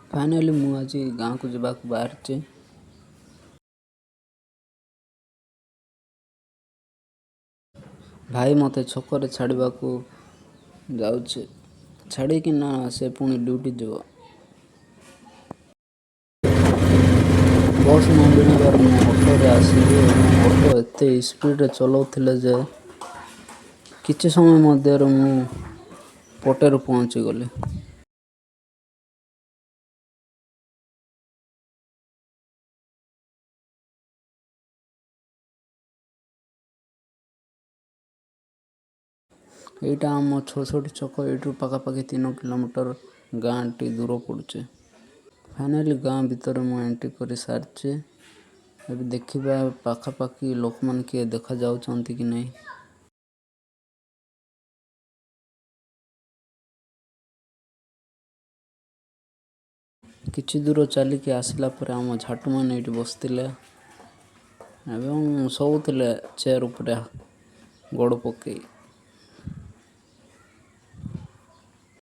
Finally ମୁଁ ଆଜି ଗାଁକୁ ଯିବାକୁ ବାହାରିଛି। ଭାଇ ମୋତେ ଛକରେ ଛାଡ଼ିବାକୁ ଯାଉଛି। ଛାଡ଼ିକି ନା ସେ ପୁଣି ଡ୍ୟୁଟି ଯିବ। ବସ୍ ନ ମିଳିବାରୁ ମୁଁ ଅଟୋରେ ଆସିଲି। ଅଟୋ ଏତେ ସ୍ପିଡ଼ରେ ଚଲାଉଥିଲେ ଯେ କିଛି ସମୟ ମଧ୍ୟରେ ମୁଁ ପଟେରୁ ପହଞ୍ଚିଗଲି। ଏଇଟା ଆମ 66 ଛକ। ଏଇଠୁ ପାଖାପାଖି 3 କିଲୋମିଟର ଗାଁଟି ଦୂର ପଡ଼ୁଛି। ଫାଇନାଲି ଗାଁ ଭିତରେ ମୁଁ ଏଣ୍ଟ୍ରି କରି ସାରିଛି। ଏବେ ଦେଖିବା ପାଖାପାଖି ଲୋକମାନେ କିଏ ଦେଖାଯାଉଛନ୍ତି କି ନାହିଁ। କିଛି ଦୂର ଚାଲିକି ଆସିଲା ପରେ ଆମ ଝାଟୁମାନେ ଏଇଠି ବସିଥିଲେ ଏବଂ ଶୋଉଥିଲେ ଚେୟାର ଉପରେ ଗୋଡ଼ ପକାଇ।